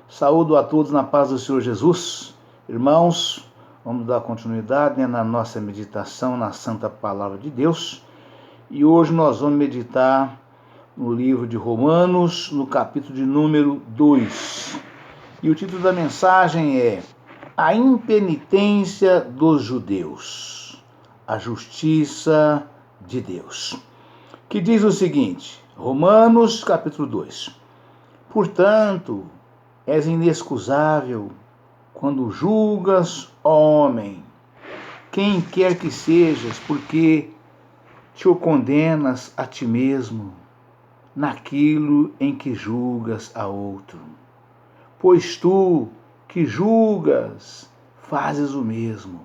Saúdo a todos na paz do Senhor Jesus. Irmãos, vamos dar continuidade na nossa meditação na Santa Palavra de Deus. E hoje nós vamos meditar no livro de Romanos, no capítulo de número 2. E o título da mensagem é A Impenitência dos Judeus, a Justiça de Deus. Que diz o seguinte, Romanos capítulo 2. Portanto, és inexcusável quando julgas, ó homem, quem quer que sejas, porque te condenas a ti mesmo naquilo em que julgas a outro. Pois tu que julgas, fazes o mesmo.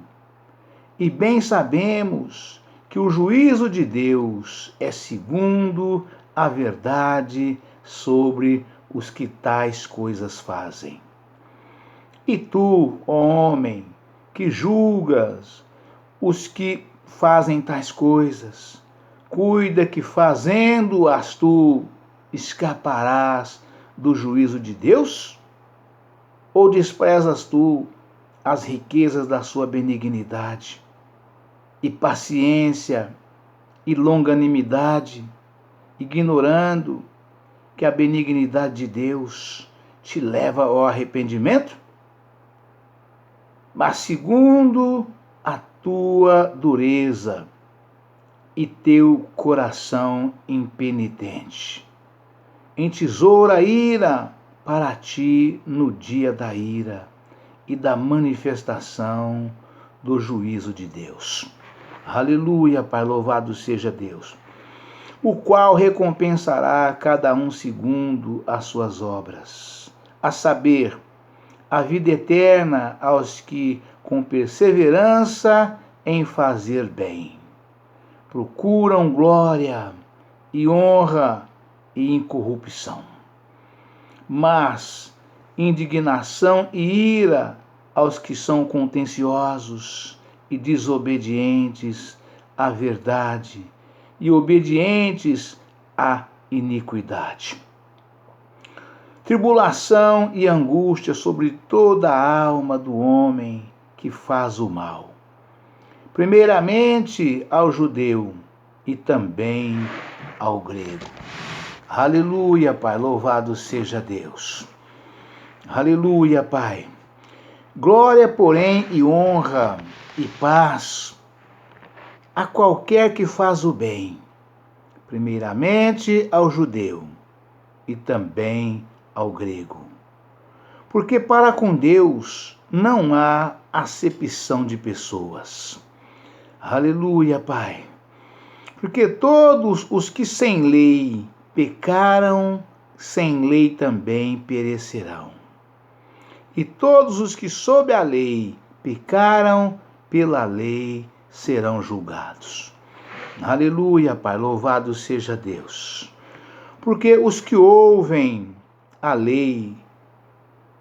E bem sabemos que o juízo de Deus é segundo a verdade sobre os que tais coisas fazem. E tu, ó homem, que julgas os que fazem tais coisas, cuida que fazendo-as tu escaparás do juízo de Deus? Ou desprezas tu as riquezas da sua benignidade e paciência e longanimidade, ignorando que a benignidade de Deus te leva ao arrependimento? Mas segundo a tua dureza e teu coração impenitente, entesoura a ira para ti no dia da ira e da manifestação do juízo de Deus. Aleluia, Pai, louvado seja Deus, o qual recompensará cada um segundo as suas obras, a saber, a vida eterna aos que, com perseverança em fazer bem, procuram glória e honra e incorrupção. Mas indignação e ira aos que são contenciosos e desobedientes à verdade e obedientes à iniquidade. Tribulação e angústia sobre toda a alma do homem que faz o mal, primeiramente ao judeu e também ao grego. Aleluia, Pai, louvado seja Deus. Aleluia, Pai. Glória, porém, e honra e paz a qualquer que faz o bem, primeiramente ao judeu e também ao grego. Porque para com Deus não há acepção de pessoas. Aleluia, Pai. Porque todos os que sem lei pecaram, sem lei também perecerão. E todos os que sob a lei pecaram, pela lei serão julgados. Aleluia, Pai, louvado seja Deus. Porque os que ouvem a lei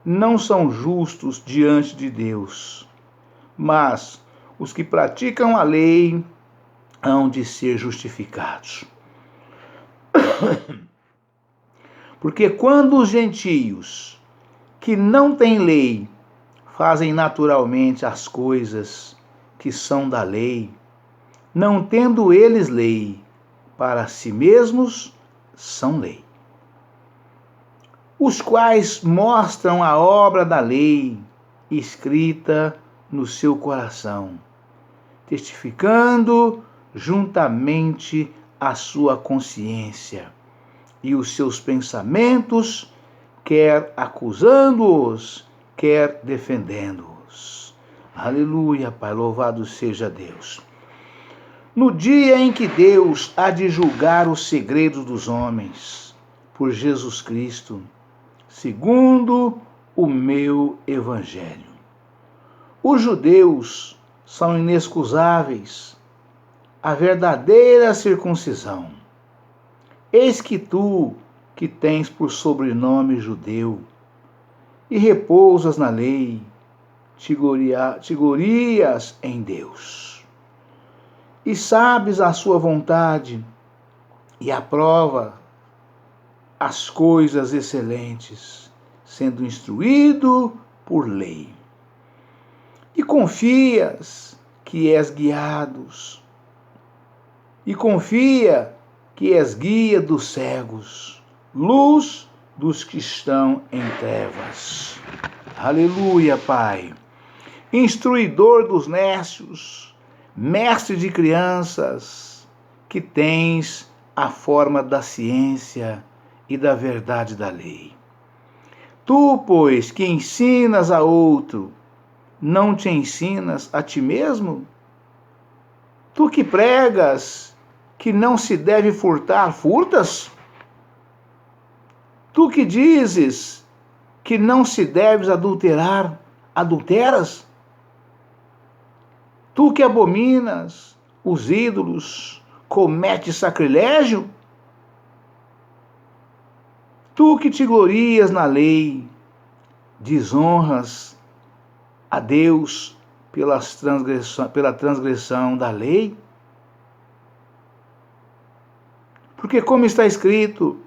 não são justos diante de Deus, mas os que praticam a lei hão de ser justificados. Porque quando os gentios que não têm lei fazem naturalmente as coisas que são da lei, não tendo eles lei, para si mesmos são lei, os quais mostram a obra da lei escrita no seu coração, testificando juntamente a sua consciência e os seus pensamentos, quer acusando-os, quer defendendo-os. Aleluia, Pai, louvado seja Deus. No dia em que Deus há de julgar os segredos dos homens, por Jesus Cristo, segundo o meu evangelho. Os judeus são inexcusáveis, a verdadeira circuncisão. Eis que tu, que tens por sobrenome judeu, e repousas na lei, te glorias em Deus. E sabes a sua vontade, e aprova as coisas excelentes, sendo instruído por lei. E confias que és guiados, e confia que és guia dos cegos, luz dos que estão em trevas. Aleluia, Pai. Instruidor dos nécios, mestre de crianças, que tens a forma da ciência e da verdade da lei. Tu, pois, que ensinas a outro, não te ensinas a ti mesmo? Tu que pregas que não se deve furtar, furtas? Tu que dizes que não se deve adulterar, adulteras? Tu que abominas os ídolos, cometes sacrilégio? Tu que te glorias na lei, desonras a Deus pela transgressão da lei? Porque, como está escrito,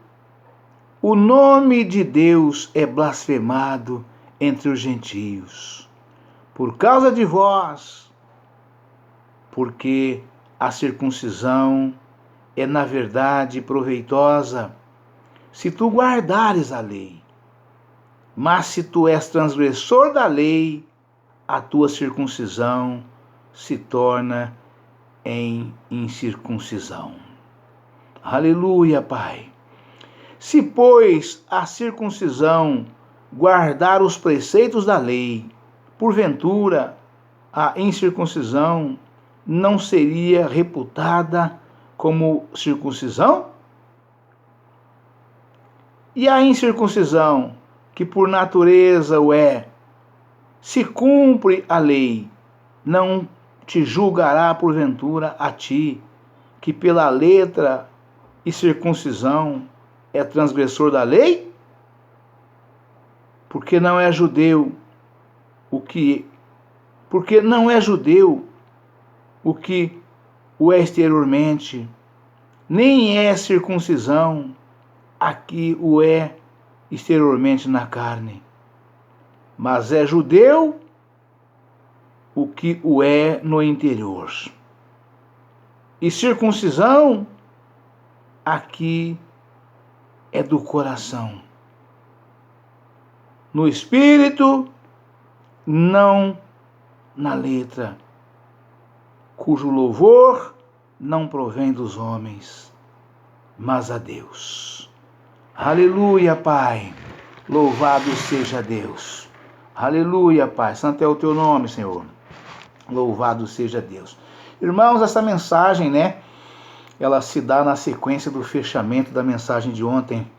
o nome de Deus é blasfemado entre os gentios, por causa de vós, porque a circuncisão é, na verdade, proveitosa, se tu guardares a lei. Mas se tu és transgressor da lei, a tua circuncisão se torna em incircuncisão. Aleluia, Pai. Se, pois, a circuncisão guardar os preceitos da lei, porventura a incircuncisão não seria reputada como circuncisão? E a incircuncisão, que por natureza o é, se cumpre a lei, não te julgará porventura a ti, que pela letra e circuncisão é transgressor da lei? Porque não é judeu o que o é exteriormente, nem é circuncisão aqui o é exteriormente na carne, mas é judeu o que o é no interior. E circuncisão aqui é do coração, no espírito, não na letra, cujo louvor não provém dos homens, mas a Deus. Aleluia, Pai. Louvado seja Deus. Aleluia, Pai. Santo é o teu nome, Senhor. Louvado seja Deus. Irmãos, essa mensagem, ela se dá na sequência do fechamento da mensagem de ontem,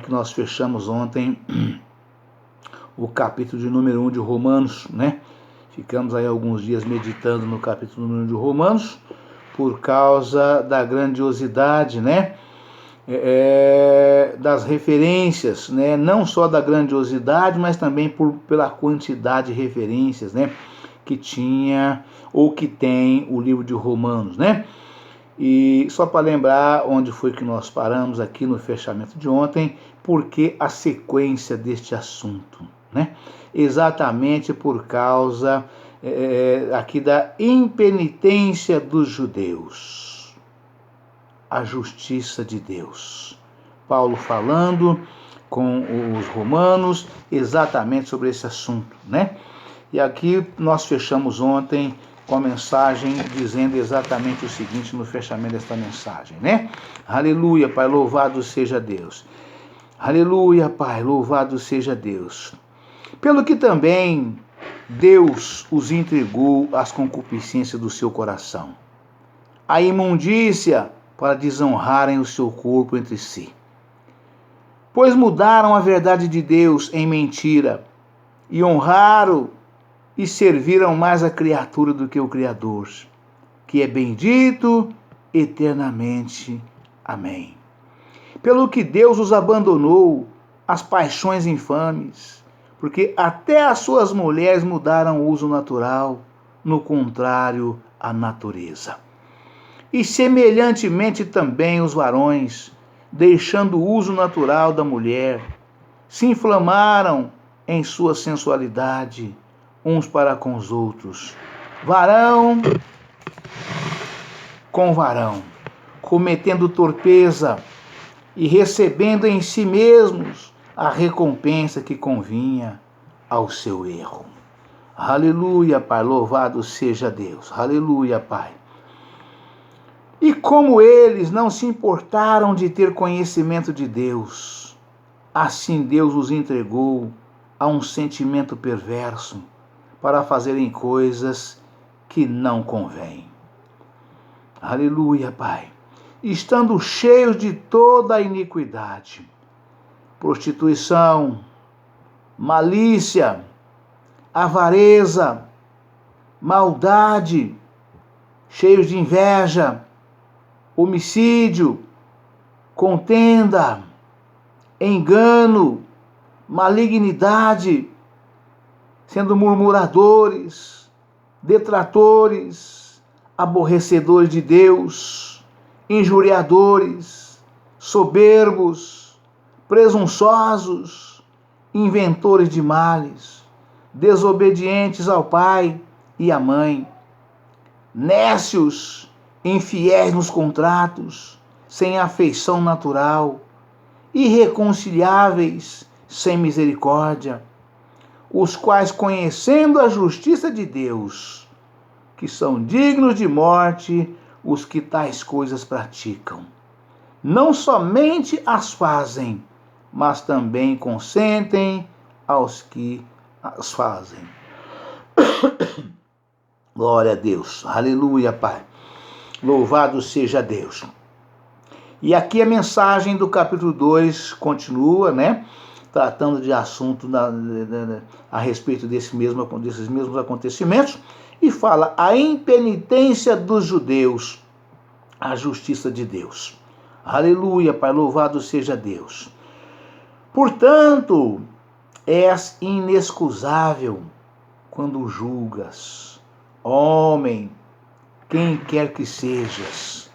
que nós fechamos ontem o capítulo de número 1 de Romanos, Ficamos aí alguns dias meditando no capítulo número 1 de Romanos, por causa da grandiosidade, das referências, não só da grandiosidade, mas também pela quantidade de referências, que tinha ou que tem o livro de Romanos, E só para lembrar onde foi que nós paramos aqui no fechamento de ontem, porque a sequência deste assunto, Exatamente por causa aqui da impenitência dos judeus, a justiça de Deus. Paulo falando com os romanos exatamente sobre esse assunto, E aqui nós fechamos ontem com a mensagem dizendo exatamente o seguinte no fechamento desta mensagem, Aleluia, Pai, louvado seja Deus. Aleluia, Pai, louvado seja Deus. Pelo que também Deus os entregou às concupiscências do seu coração, a imundícia, para desonrarem o seu corpo entre si. Pois mudaram a verdade de Deus em mentira, e honraram e serviram mais a criatura do que o Criador, que é bendito eternamente. Amém. Pelo que Deus os abandonou às paixões infames, porque até as suas mulheres mudaram o uso natural, no contrário à natureza. E semelhantemente também os varões, deixando o uso natural da mulher, se inflamaram em sua sensualidade uns para com os outros, varão com varão, cometendo torpeza e recebendo em si mesmos a recompensa que convinha ao seu erro. Aleluia, Pai, louvado seja Deus. Aleluia, Pai. E como eles não se importaram de ter conhecimento de Deus, assim Deus os entregou a um sentimento perverso para fazerem coisas que não convêm. Aleluia, Pai. Estando cheios de toda a iniquidade, prostituição, malícia, avareza, maldade, cheios de inveja, homicídio, contenda, engano, malignidade, sendo murmuradores, detratores, aborrecedores de Deus, injuriadores, soberbos, presunçosos, inventores de males, desobedientes ao pai e à mãe, nécios, infiéis nos contratos, sem afeição natural, irreconciliáveis, sem misericórdia, os quais, conhecendo a justiça de Deus, que são dignos de morte os que tais coisas praticam, não somente as fazem, mas também consentem aos que as fazem. Glória a Deus, aleluia, Pai. Louvado seja Deus. E aqui a mensagem do capítulo 2 continua, né? Tratando de assunto a respeito desses mesmos acontecimentos, e fala a impenitência dos judeus, a justiça de Deus. Aleluia, Pai, louvado seja Deus. Portanto, és inexcusável quando julgas, homem, quem quer que sejas,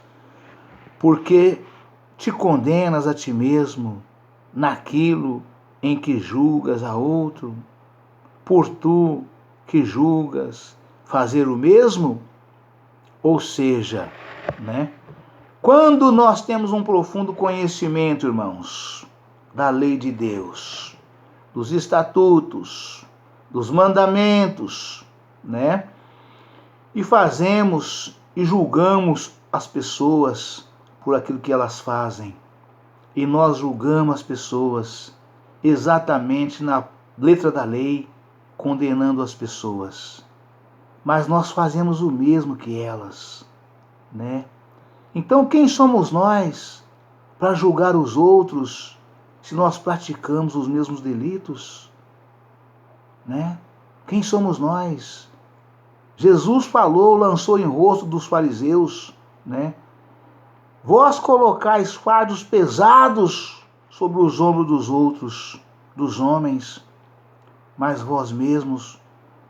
porque te condenas a ti mesmo naquilo em que julgas a outro, por tu que julgas fazer o mesmo? Ou seja, né? Quando nós temos um profundo conhecimento, irmãos, da lei de Deus, dos estatutos, dos mandamentos, né? E fazemos e julgamos as pessoas por aquilo que elas fazem. E nós julgamos as pessoas exatamente na letra da lei, condenando as pessoas. Mas nós fazemos o mesmo que elas, né? Então quem somos nós para julgar os outros se nós praticamos os mesmos delitos, né? Quem somos nós? Jesus falou, lançou em rosto dos fariseus, né? Vós colocais fardos pesados sobre os ombros dos outros, dos homens, mas vós mesmos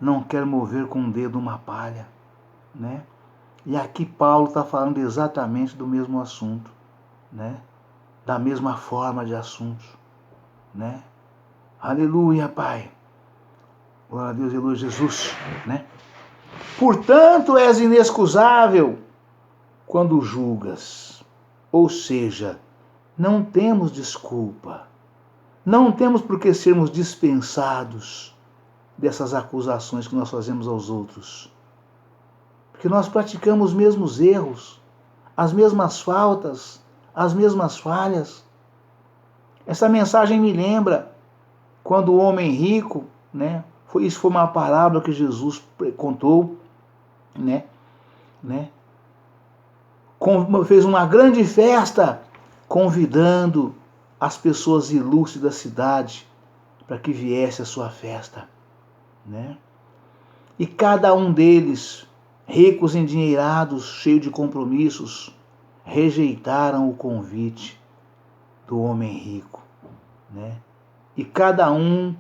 não quer mover com o dedo uma palha, né? E aqui Paulo está falando exatamente do mesmo assunto, né? Da mesma forma de assuntos, né? Aleluia, Pai. Glória a Deus, aleluia, Jesus, né? Portanto, és inexcusável quando julgas. Ou seja, não temos desculpa. Não temos por que sermos dispensados dessas acusações que nós fazemos aos outros. Porque nós praticamos os mesmos erros, as mesmas faltas, as mesmas falhas. Essa mensagem me lembra quando o homem rico, né? Isso foi uma parábola que Jesus contou, né? Fez uma grande festa convidando as pessoas ilustres da cidade para que viesse a sua festa, né? E cada um deles, ricos, endinheirados, cheios de compromissos, rejeitaram o convite do homem rico, né? E cada um,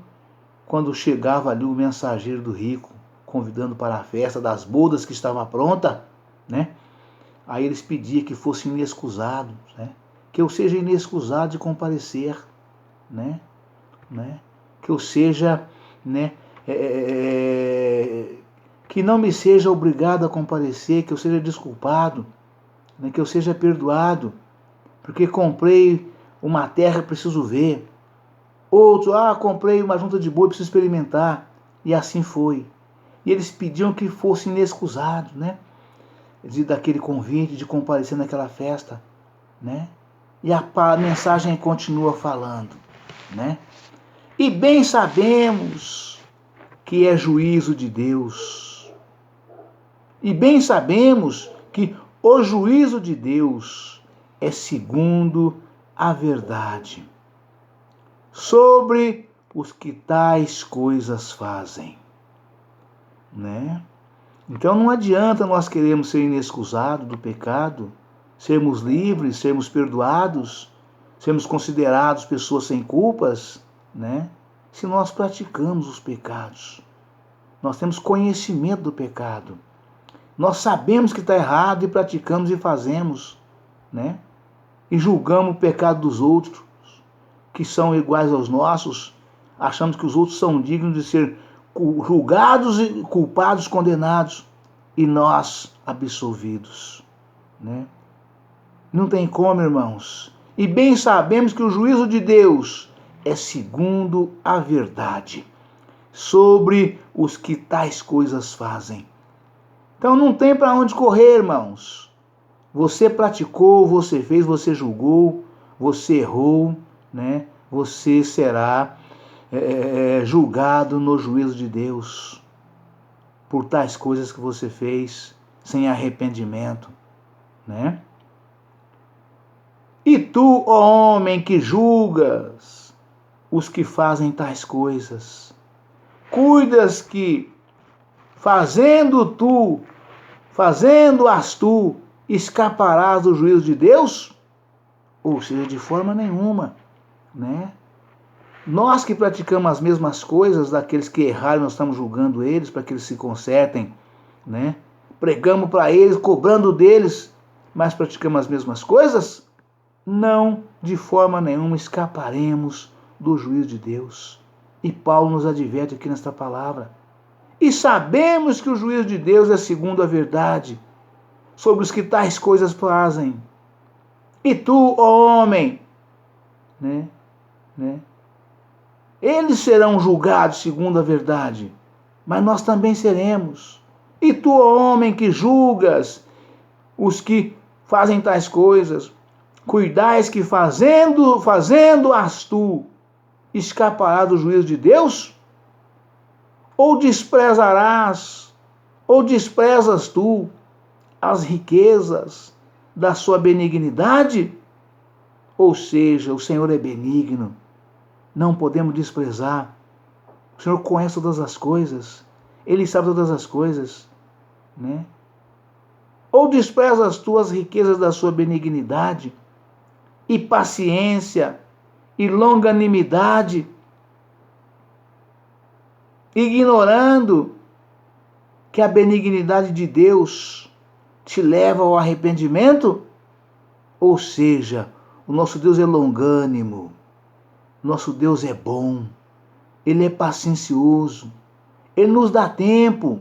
quando chegava ali o mensageiro do rico, convidando para a festa das bodas que estava pronta, né? Aí eles pediam que fosse inexcusado, né? Que eu seja inexcusado de comparecer, né? né? Que eu seja, né, que não me seja obrigado a comparecer, que eu seja desculpado, né, que eu seja perdoado, porque comprei uma terra, preciso ver. Outro, comprei uma junta de boi, preciso experimentar. E assim foi. E eles pediam que fosse inexcusado, né? Daquele convite, de comparecer naquela festa, né? E a mensagem continua falando, né? E bem sabemos que é juízo de Deus. E bem sabemos que o juízo de Deus é segundo a verdade sobre os que tais coisas fazem, né? Então não adianta nós queremos ser inexcusados do pecado, sermos livres, sermos perdoados, sermos considerados pessoas sem culpas, né? Se nós praticamos os pecados. Nós temos conhecimento do pecado. Nós sabemos que está errado e praticamos e fazemos, né? E julgamos o pecado dos outros, que são iguais aos nossos, achamos que os outros são dignos de ser julgados, culpados, condenados, e nós absolvidos, né? Não tem como, irmãos. E bem sabemos que o juízo de Deus é segundo a verdade sobre os que tais coisas fazem. Então não tem para onde correr, irmãos. Você praticou, você fez, você julgou, você errou, né? Você será julgado no juízo de Deus por tais coisas que você fez sem arrependimento, né? E tu, ó homem, que julgas os que fazem tais coisas, cuidas que fazendo-as tu, escaparás do juízo de Deus? Ou seja, de forma nenhuma, né? Nós que praticamos as mesmas coisas daqueles que erraram, nós estamos julgando eles para que eles se consertem, né? Pregamos para eles, cobrando deles, mas praticamos as mesmas coisas? Não, de forma nenhuma escaparemos do juízo de Deus. E Paulo nos adverte aqui nesta palavra. E sabemos que o juízo de Deus é segundo a verdade sobre os que tais coisas fazem. E tu, ó homem, né? Eles serão julgados segundo a verdade, mas nós também seremos. E tu, ó homem, que julgas os que fazem tais coisas, cuidais que fazendo-as tu, escaparás do juízo de Deus? Ou desprezas tu as riquezas da sua benignidade? Ou seja, o Senhor é benigno, não podemos desprezar. O Senhor conhece todas as coisas, Ele sabe todas as coisas, né? Ou desprezas as tuas riquezas da sua benignidade e paciência e longanimidade, ignorando que a benignidade de Deus te leva ao arrependimento? Ou seja, o nosso Deus é longânimo, nosso Deus é bom, Ele é paciencioso, Ele nos dá tempo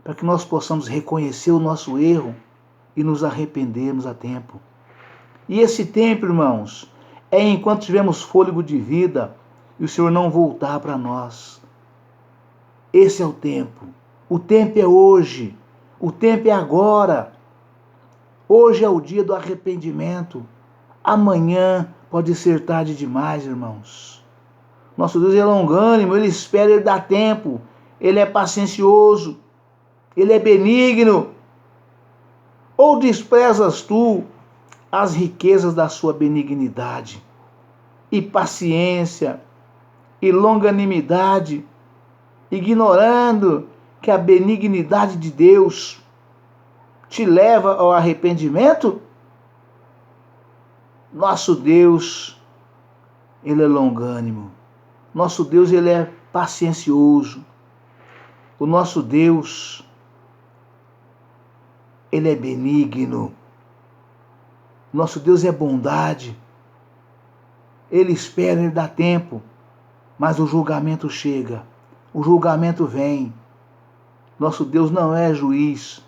para que nós possamos reconhecer o nosso erro e nos arrependermos a tempo. E esse tempo, irmãos, é enquanto tivermos fôlego de vida e o Senhor não voltar para nós. Esse é o tempo. O tempo é hoje. O tempo é agora. Hoje é o dia do arrependimento. Amanhã pode ser tarde demais, irmãos. Nosso Deus é longânimo, Ele espera, Ele dá tempo. Ele é paciencioso. Ele é benigno. Ou desprezas tu as riquezas da sua benignidade e paciência e longanimidade, ignorando que a benignidade de Deus te leva ao arrependimento? Nosso Deus, Ele é longânimo. Nosso Deus, Ele é paciencioso. O nosso Deus, Ele é benigno. Nosso Deus é bondade. Ele espera, Ele dá tempo mas o julgamento chega, o julgamento vem. Nosso Deus não é juiz